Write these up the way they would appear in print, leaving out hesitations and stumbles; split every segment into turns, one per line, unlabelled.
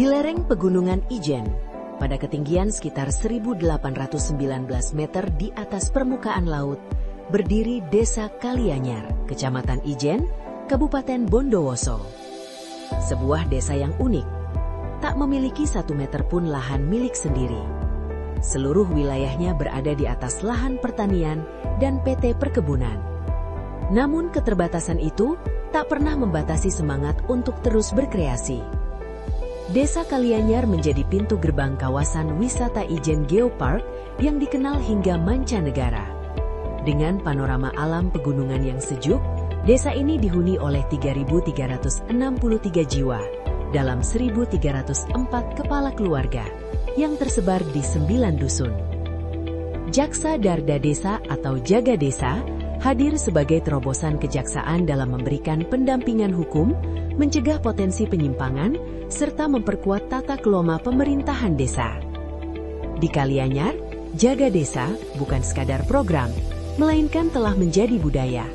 Di lereng Pegunungan Ijen, pada ketinggian sekitar 1.819 meter di atas permukaan laut, berdiri Desa Kalianyar, Kecamatan Ijen, Kabupaten Bondowoso. Sebuah desa yang unik, tak memiliki 1 meter pun lahan milik sendiri. Seluruh wilayahnya berada di atas lahan pertanian dan PT Perkebunan. Namun keterbatasan itu tak pernah membatasi semangat untuk terus berkreasi. Desa Kalianyar menjadi pintu gerbang kawasan wisata Ijen Geopark yang dikenal hingga mancanegara. Dengan panorama alam pegunungan yang sejuk, desa ini dihuni oleh 3.363 jiwa dalam 1.304 kepala keluarga yang tersebar di 9 dusun. Jaksa Darda Desa atau Jaga Desa hadir sebagai terobosan kejaksaan dalam memberikan pendampingan hukum, mencegah potensi penyimpangan, serta memperkuat tata kelola pemerintahan desa. Di Kalianyar, Jaga Desa bukan sekadar program, melainkan telah menjadi budaya.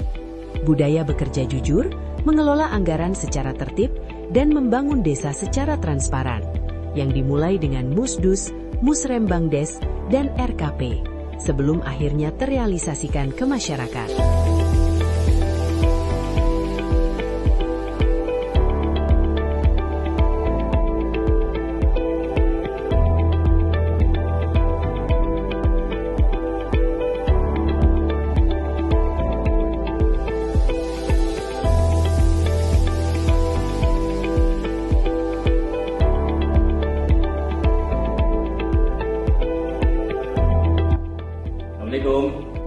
Budaya bekerja jujur, mengelola anggaran secara tertib, dan membangun desa secara transparan, yang dimulai dengan Musdus, Musrembangdes, dan RKP, sebelum akhirnya terrealisasikan ke masyarakat.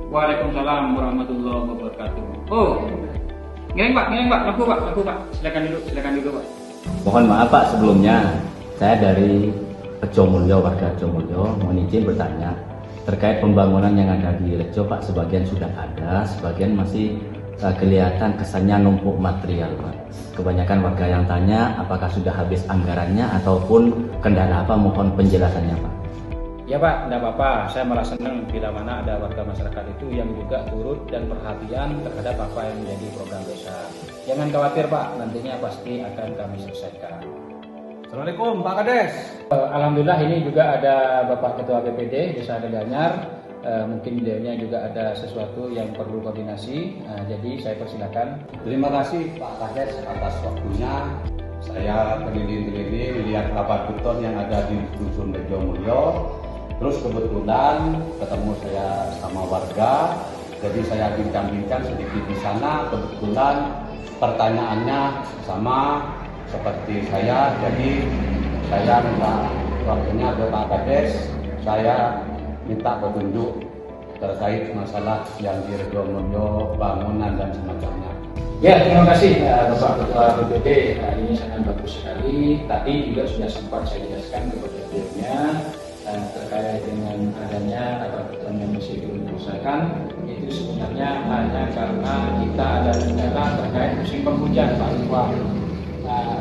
Waalaikumsalam warahmatullahi wabarakatuh. Oh, ngeleng Pak, laku Pak. Silakan duduk Pak.
Mohon maaf Pak, sebelumnya saya dari Rejo Mulyo, warga Rejo Mulyo, mohon izin bertanya terkait pembangunan yang ada di Rejo Pak. Sebagian sudah ada, sebagian masih kelihatan kesannya numpuk material Pak. Kebanyakan warga yang tanya apakah sudah habis anggarannya ataupun kendala apa, mohon penjelasannya Pak.
Ya Pak, tidak apa-apa. Saya malah senang bila mana ada warga masyarakat itu yang juga turut dan perhatian terhadap apa yang menjadi program desa. Jangan khawatir Pak, nantinya pasti akan kami selesaikan.
Assalamualaikum Pak Kades.
Alhamdulillah ini juga ada Bapak Ketua BPD Desa Kalianyar. Mungkin beliaunya juga ada sesuatu yang perlu koordinasi. Jadi saya persilakan.
Terima kasih Pak Kades atas waktunya. Saya teliti lihat rapat beton yang ada di Dusun Rejo Mulyo. Terus kebetulan ketemu saya sama warga, jadi saya bincang-bincang sedikit di sana. Kebetulan pertanyaannya sama seperti saya, jadi saya minta waktunya ke Pak Kades. Saya minta petunjuk terkait masalah yang di Rejo Mulyo, bangunan dan semacamnya.
Ya, terima kasih Bapak Ketua BPD. Ini sangat bagus sekali. Tadi juga sudah sempat saya jelaskan kepada beliaunya terkait dengan adanya rapat beton yang masih belum diselesaikan. Itu sebenarnya hanya karena kita ada kendala terkait musim penghujan Pak Iwan.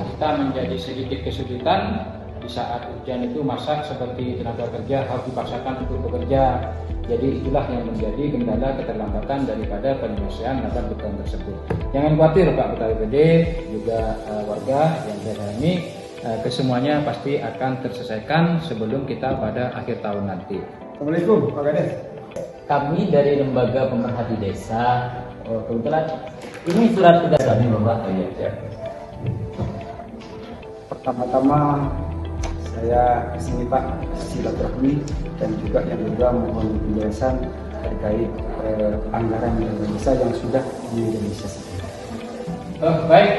Kita menjadi sedikit kesulitan di saat hujan itu, masak seperti tenaga kerja harus dipaksakan untuk bekerja. Jadi itulah yang menjadi kendala keterlambatan daripada penyelesaian rapat beton tersebut. Jangan khawatir Pak Ketua BPD, juga warga yang saya sayangi, kesemuanya pasti akan terselesaikan sebelum kita pada akhir tahun nanti.
Assalamualaikum Pak Kades.
Kami dari Lembaga Pemerhati Desa, kebetulan ini surat tugas kami Bapak. Ya.
Pertama-tama saya kesini Pak silaturahmi dan juga yang kedua mohon penjelasan terkait anggaran dana desa yang sudah direalisasikan.
Baik,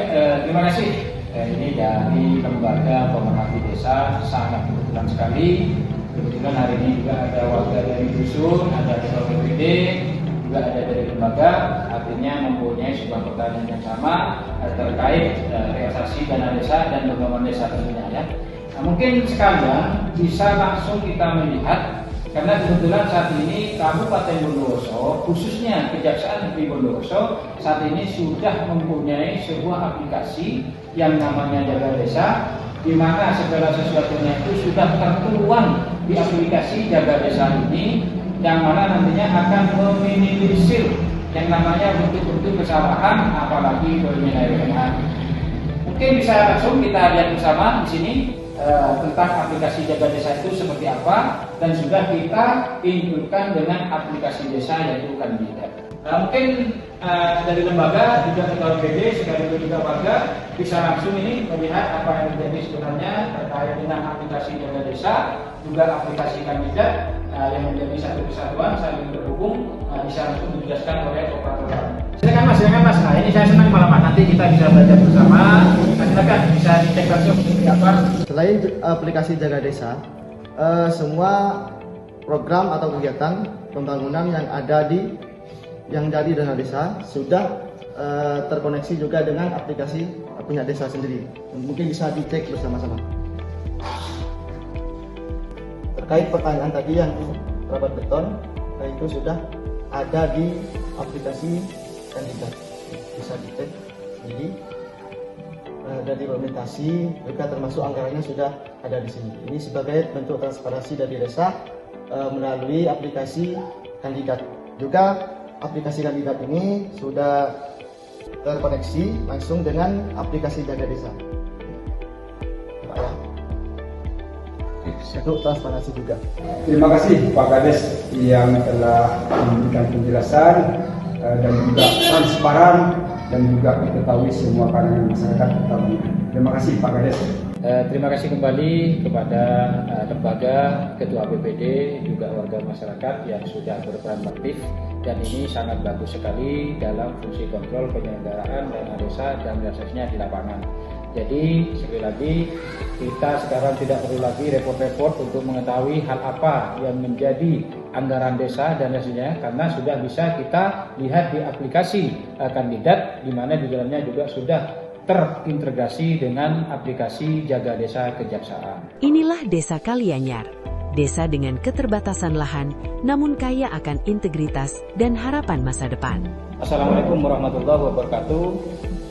terima kasih. Ini dari Lembaga Pemerhati Desa, sangat kebetulan sekali. Kebetulan hari ini juga ada warga dari dusun, ada Ketua BPD, juga ada dari lembaga, artinya mempunyai sebuah pertanyaan yang sama terkait realisasi dana desa dan pembangunan desa tentunya ya. Nah, mungkin sekalian bisa langsung kita melihat, karena kebetulan saat ini Kabupaten Bondowoso, khususnya Kejaksaan Negeri Bondowoso, saat ini sudah mempunyai sebuah aplikasi yang namanya Jaga Desa, di mana segala sesuatunya itu sudah tertuang di aplikasi Jaga Desa ini, yang mana nantinya akan meminimalisir yang namanya bentuk-bentuk kesalahan, apalagi penyelewengan. Mungkin bisa langsung kita lihat bersama di sini. tentang aplikasi Jaga Desa itu seperti apa, dan sudah kita include-kan dengan aplikasi desa yaitu Kandidat. Mungkin dari lembaga juga ketua BPD sekaligus juga warga bisa langsung ini melihat apa yang menjadi sebenarnya terkait dengan aplikasi Jaga Desa, juga aplikasi Kandidat yang menjadi satu kesatuan saling terhubung, bisa langsung dijelaskan oleh operator. Silakan mas. Nah ini saya senang malam nanti kita bisa belajar bersama. Silakan bisa dicek langsung seperti apa.
Selain aplikasi Jaga Desa, semua program atau kegiatan pembangunan yang dari dana desa sudah terkoneksi juga dengan aplikasi punya desa sendiri. Mungkin bisa dicek bersama-sama. Terkait pertanyaan tadi yang rapat beton, itu sudah ada di aplikasi Kandidat, bisa dicek. Jadi dari implementasi juga termasuk anggarannya sudah ada di sini. Ini sebagai bentuk transparansi dari desa melalui aplikasi Kandidat. Juga aplikasi Kandidat ini sudah terkoneksi langsung dengan aplikasi Jaga Desa. Untuk transparansi juga.
Terima kasih Pak Kades yang telah memberikan penjelasan dan juga transparan dan juga diketahui semua kalangan masyarakat ketahui. Terima kasih Pak Kades.
Terima kasih kembali kepada lembaga, ketua BPD, juga warga masyarakat yang sudah berperan aktif, dan ini sangat bagus sekali dalam fungsi kontrol penyelenggaraan dana desa dan realisasinya di lapangan. Jadi sekali lagi kita sekarang tidak perlu lagi repot-repot untuk mengetahui hal apa yang menjadi anggaran desa dan realisasinya, karena sudah bisa kita lihat di aplikasi Kandidat, di mana di dalamnya juga sudah terintegrasi dengan aplikasi Jaga Desa Kejaksaan.
Inilah Desa Kalianyar, desa dengan keterbatasan lahan namun kaya akan integritas dan harapan masa depan.
Assalamualaikum warahmatullahi wabarakatuh.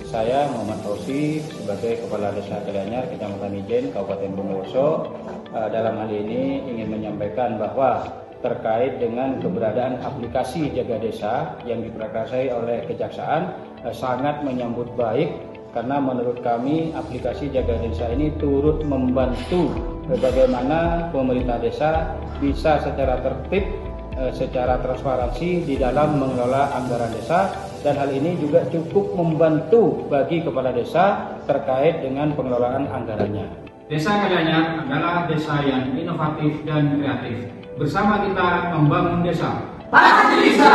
Saya Muhammad Fauzi sebagai Kepala Desa Kalianyar, Kecamatan Ijen, Kabupaten Bondowoso. Dalam hal ini ingin menyampaikan bahwa terkait dengan keberadaan aplikasi Jaga Desa yang diprakarsai oleh Kejaksaan sangat menyambut baik, karena menurut kami aplikasi Jaga Desa ini turut membantu bagaimana pemerintah desa bisa secara tertib, secara transparansi di dalam mengelola anggaran desa, dan hal ini juga cukup membantu bagi kepala desa terkait dengan pengelolaan anggarannya. Desa Kalianyar adalah desa yang inovatif dan kreatif. Bersama kita membangun desa. Pasti bisa!